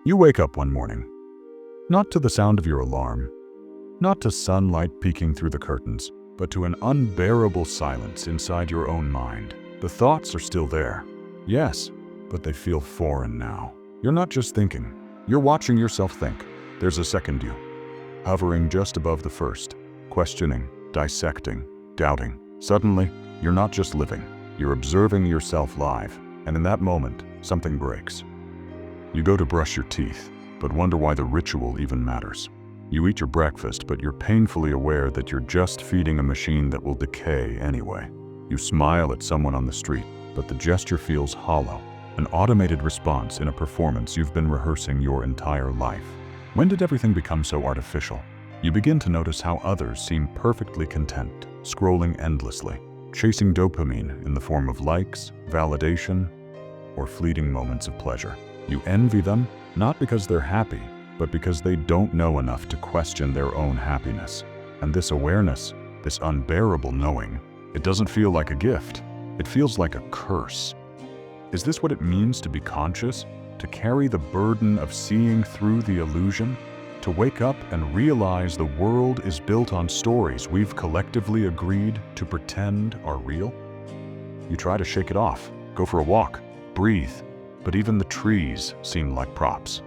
You wake up one morning, not to the sound of your alarm, not to sunlight peeking through the curtains, but to an unbearable silence inside your own mind. The thoughts are still there, yes, but they feel foreign now. You're not just thinking, you're watching yourself think. There's a second you, hovering just above the first, questioning, dissecting, doubting. Suddenly, you're not just living, you're observing yourself live, and in that moment, something breaks. You go to brush your teeth, but wonder why the ritual even matters. You eat your breakfast, but you're painfully aware that you're just feeding a machine that will decay anyway. You smile at someone on the street, but the gesture feels hollow, an automated response in a performance you've been rehearsing your entire life. When did everything become so artificial? You begin to notice how others seem perfectly content, scrolling endlessly, chasing dopamine in the form of likes, validation, or fleeting moments of pleasure. You envy them, not because they're happy, but because they don't know enough to question their own happiness. And this awareness, this unbearable knowing, it doesn't feel like a gift. It feels like a curse. Is this what it means to be conscious? To carry the burden of seeing through the illusion? To wake up and realize the world is built on stories we've collectively agreed to pretend are real? You try to shake it off, go for a walk, breathe, but even the trees seem like props.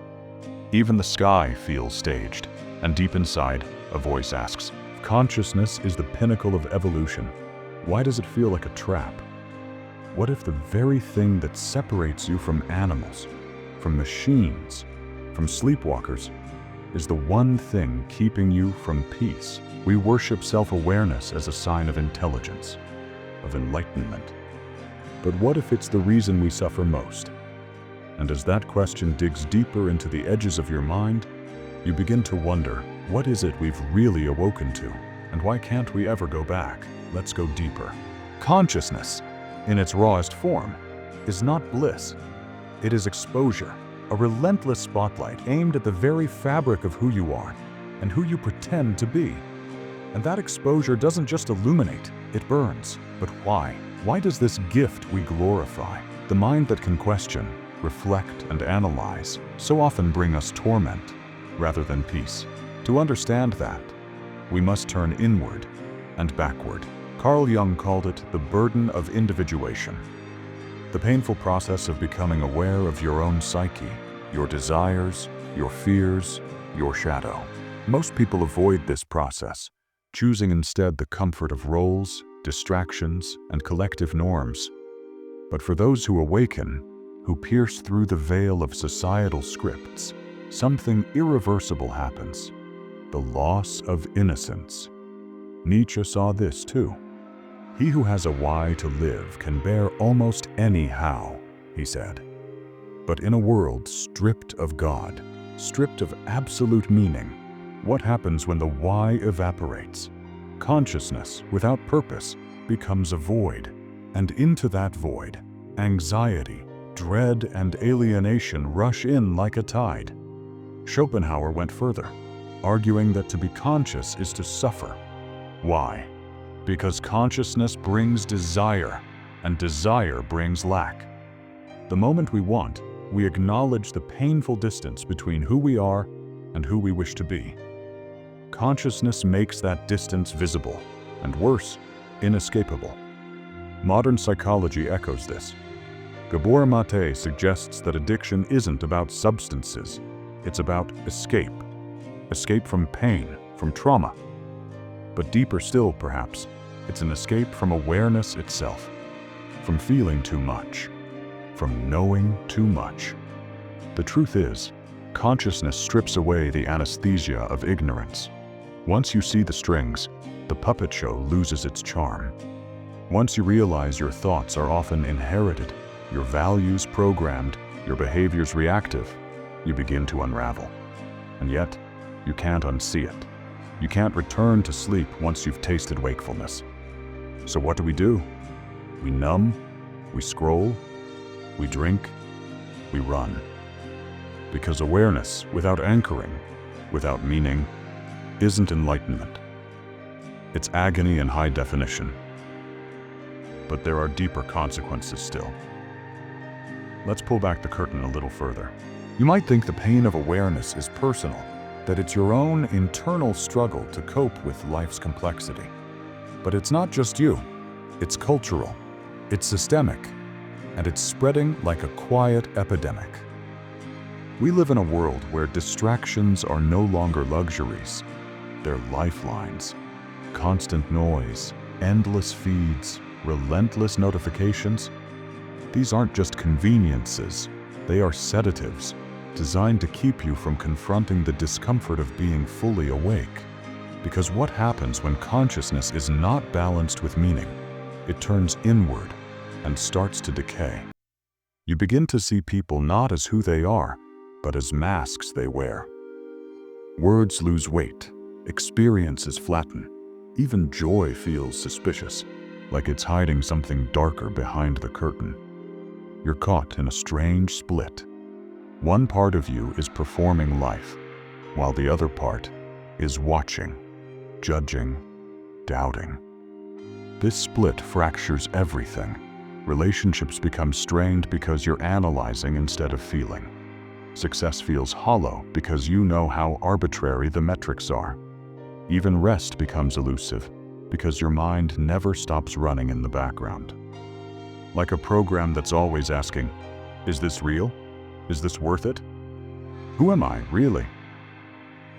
Even the sky feels staged, and deep inside, a voice asks, if consciousness is the pinnacle of evolution, why does it feel like a trap? What if the very thing that separates you from animals, from machines, from sleepwalkers, is the one thing keeping you from peace? We worship self-awareness as a sign of intelligence, of enlightenment. But what if it's the reason we suffer most? And as that question digs deeper into the edges of your mind, you begin to wonder, what is it we've really awoken to? And why can't we ever go back? Let's go deeper. Consciousness, in its rawest form, is not bliss. It is exposure, a relentless spotlight aimed at the very fabric of who you are and who you pretend to be. And that exposure doesn't just illuminate, it burns. But why? Why does this gift we glorify, the mind that can question, reflect, and analyze, so often bring us torment rather than peace? To understand that, we must turn inward and backward. Carl Jung called it the burden of individuation, the painful process of becoming aware of your own psyche, your desires, your fears, your shadow. Most people avoid this process, choosing instead the comfort of roles, distractions, and collective norms. But for those who awaken, who pierce through the veil of societal scripts, something irreversible happens: the loss of innocence. Nietzsche saw this too. He who has a why to live can bear almost any how, he said. But in a world stripped of God, stripped of absolute meaning, what happens when the why evaporates? Consciousness without purpose becomes a void, and into that void, anxiety, dread, and alienation rush in like a tide. Schopenhauer went further, arguing that to be conscious is to suffer. Why? Because consciousness brings desire, and desire brings lack. The moment we want, we acknowledge the painful distance between who we are and who we wish to be. Consciousness makes that distance visible, and worse, inescapable. Modern psychology echoes this. Gabor Maté suggests that addiction isn't about substances, it's about escape. Escape from pain, from trauma. But deeper still, perhaps, it's an escape from awareness itself, from feeling too much, from knowing too much. The truth is, consciousness strips away the anesthesia of ignorance. Once you see the strings, the puppet show loses its charm. Once you realize your thoughts are often inherited, your values programmed, your behaviors reactive, you begin to unravel. And yet, you can't unsee it. You can't return to sleep once you've tasted wakefulness. So what do? We numb, we scroll, we drink, we run. Because awareness without anchoring, without meaning, isn't enlightenment. It's agony in high definition. But there are deeper consequences still. Let's pull back the curtain a little further. You might think the pain of awareness is personal, that it's your own internal struggle to cope with life's complexity. But it's not just you. It's cultural, it's systemic, and it's spreading like a quiet epidemic. We live in a world where distractions are no longer luxuries. They're lifelines. Constant noise, endless feeds, relentless notifications. These aren't just conveniences, they are sedatives, designed to keep you from confronting the discomfort of being fully awake. Because what happens when consciousness is not balanced with meaning? It turns inward and starts to decay. You begin to see people not as who they are, but as masks they wear. Words lose weight, experiences flatten, even joy feels suspicious, like it's hiding something darker behind the curtain. You're caught in a strange split. One part of you is performing life, while the other part is watching, judging, doubting. This split fractures everything. Relationships become strained because you're analyzing instead of feeling. Success feels hollow because you know how arbitrary the metrics are. Even rest becomes elusive because your mind never stops running in the background. Like a program that's always asking, is this real? Is this worth it? Who am I, really?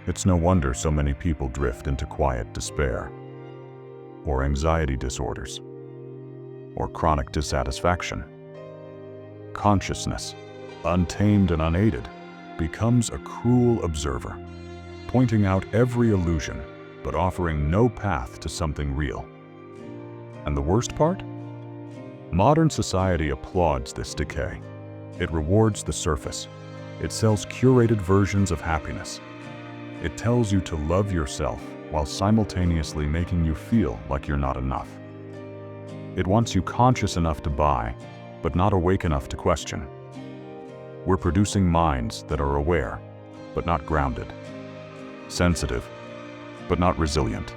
It's no wonder so many people drift into quiet despair, or anxiety disorders, or chronic dissatisfaction. Consciousness, untamed and unaided, becomes a cruel observer, pointing out every illusion, but offering no path to something real. And the worst part? Modern society applauds this decay. It rewards the surface. It sells curated versions of happiness. It tells you to love yourself while simultaneously making you feel like you're not enough. It wants you conscious enough to buy, but not awake enough to question. We're producing minds that are aware, but not grounded. Sensitive, but not resilient.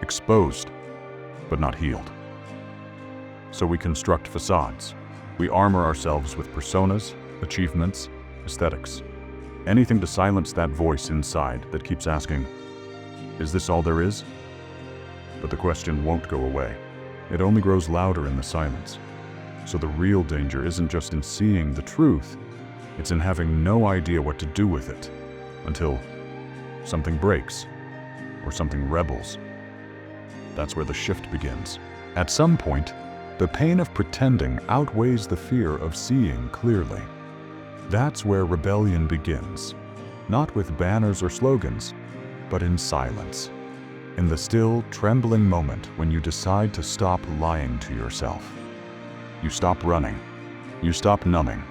Exposed, but not healed. So we construct facades. We armor ourselves with personas, achievements, aesthetics. Anything to silence that voice inside that keeps asking, is this all there is? But the question won't go away. It only grows louder in the silence. So the real danger isn't just in seeing the truth, it's in having no idea what to do with it until something breaks or something rebels. That's where the shift begins. At some point, the pain of pretending outweighs the fear of seeing clearly. That's where rebellion begins, not with banners or slogans, but in silence. In the still, trembling moment when you decide to stop lying to yourself. You stop running. You stop numbing.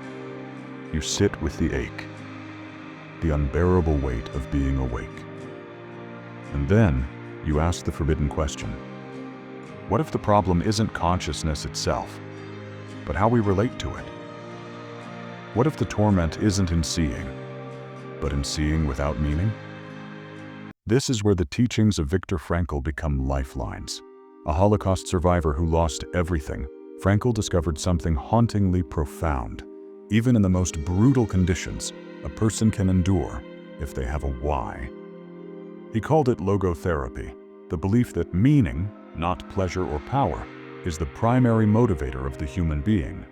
You sit with the ache, the unbearable weight of being awake. And then you ask the forbidden question. What if the problem isn't consciousness itself, but how we relate to it? What if the torment isn't in seeing, but in seeing without meaning? This is where the teachings of Viktor Frankl become lifelines. A Holocaust survivor who lost everything, Frankl discovered something hauntingly profound. Even in the most brutal conditions, a person can endure if they have a why. He called it logotherapy, the belief that meaning, not pleasure or power, is the primary motivator of the human being.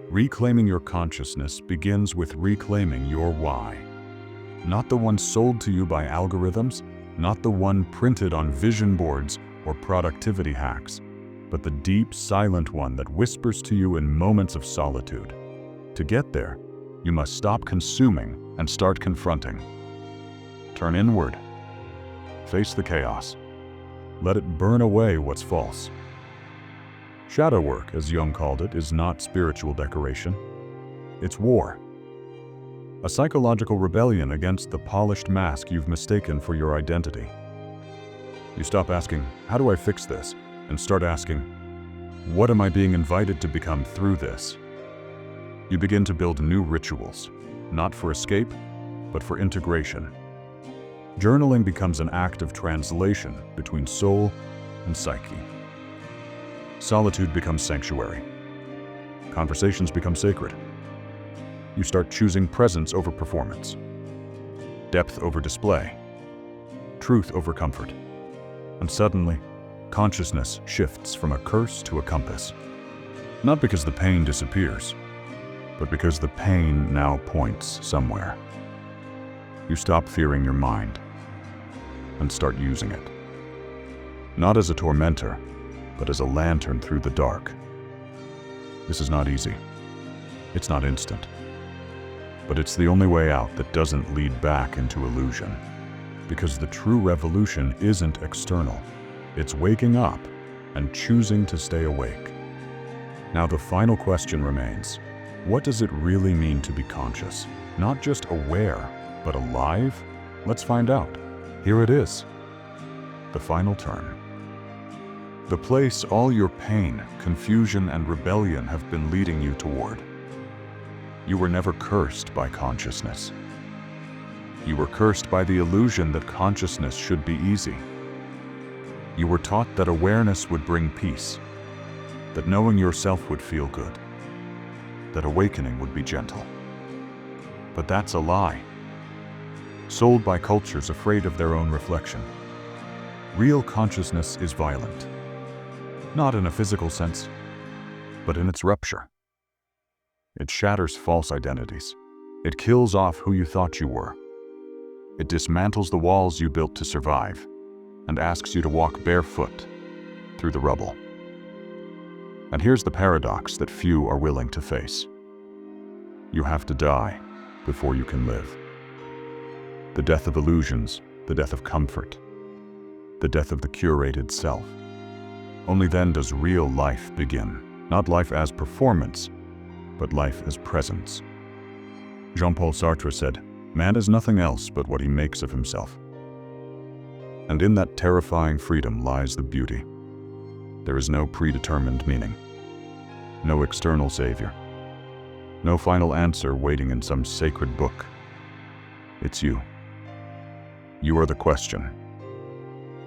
Reclaiming your consciousness begins with reclaiming your why. Not the one sold to you by algorithms, not the one printed on vision boards or productivity hacks, but the deep, silent one that whispers to you in moments of solitude. To get there, you must stop consuming and start confronting. Turn inward. Face the chaos. Let it burn away what's false. Shadow work, as Jung called it, is not spiritual decoration. It's war. A psychological rebellion against the polished mask you've mistaken for your identity. You stop asking, how do I fix this? And start asking, what am I being invited to become through this? You begin to build new rituals, not for escape, but for integration. Journaling becomes an act of translation between soul and psyche. Solitude becomes sanctuary. Conversations become sacred. You start choosing presence over performance, depth over display, truth over comfort. And suddenly, consciousness shifts from a curse to a compass. Not because the pain disappears, but because the pain now points somewhere. You stop fearing your mind and start using it. Not as a tormentor, but as a lantern through the dark. This is not easy. It's not instant. But it's the only way out that doesn't lead back into illusion. Because the true revolution isn't external. It's waking up and choosing to stay awake. Now the final question remains. What does it really mean to be conscious? Not just aware, but alive? Let's find out. Here it is. The final turn. The place all your pain, confusion, and rebellion have been leading you toward. You were never cursed by consciousness. You were cursed by the illusion that consciousness should be easy. You were taught that awareness would bring peace, that knowing yourself would feel good, that awakening would be gentle. But that's a lie, sold by cultures afraid of their own reflection. Real consciousness is violent, not in a physical sense, but in its rupture. It shatters false identities. It kills off who you thought you were. It dismantles the walls you built to survive and asks you to walk barefoot through the rubble. And here's the paradox that few are willing to face. You have to die before you can live. The death of illusions, the death of comfort, the death of the curated self. Only then does real life begin. Not life as performance, but life as presence. Jean-Paul Sartre said, "Man is nothing else but what he makes of himself." And in that terrifying freedom lies the beauty. There is no predetermined meaning, no external savior, no final answer waiting in some sacred book. It's you. You are the question.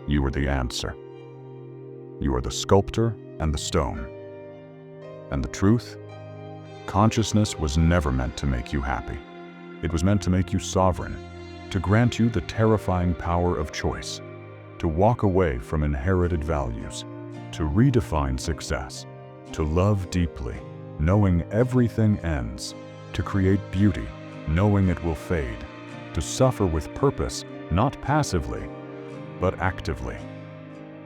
You are the answer. You are the sculptor and the stone. And the truth? Consciousness was never meant to make you happy. It was meant to make you sovereign, to grant you the terrifying power of choice, to walk away from inherited values, to redefine success, to love deeply, knowing everything ends, to create beauty, knowing it will fade, to suffer with purpose, not passively, but actively.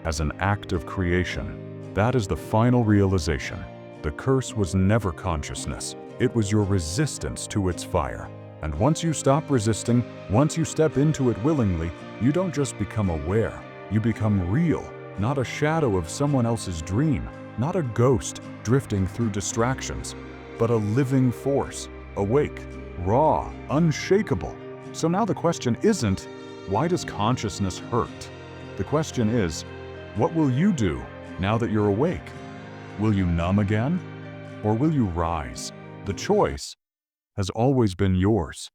As an act of creation, that is the final realization. The curse was never consciousness. It was your resistance to its fire. And once you stop resisting, once you step into it willingly, you don't just become aware. You become real, not a shadow of someone else's dream, not a ghost drifting through distractions, but a living force, awake, raw, unshakable. So now the question isn't, why does consciousness hurt? The question is, what will you do now that you're awake? Will you numb again? Or will you rise? The choice has always been yours.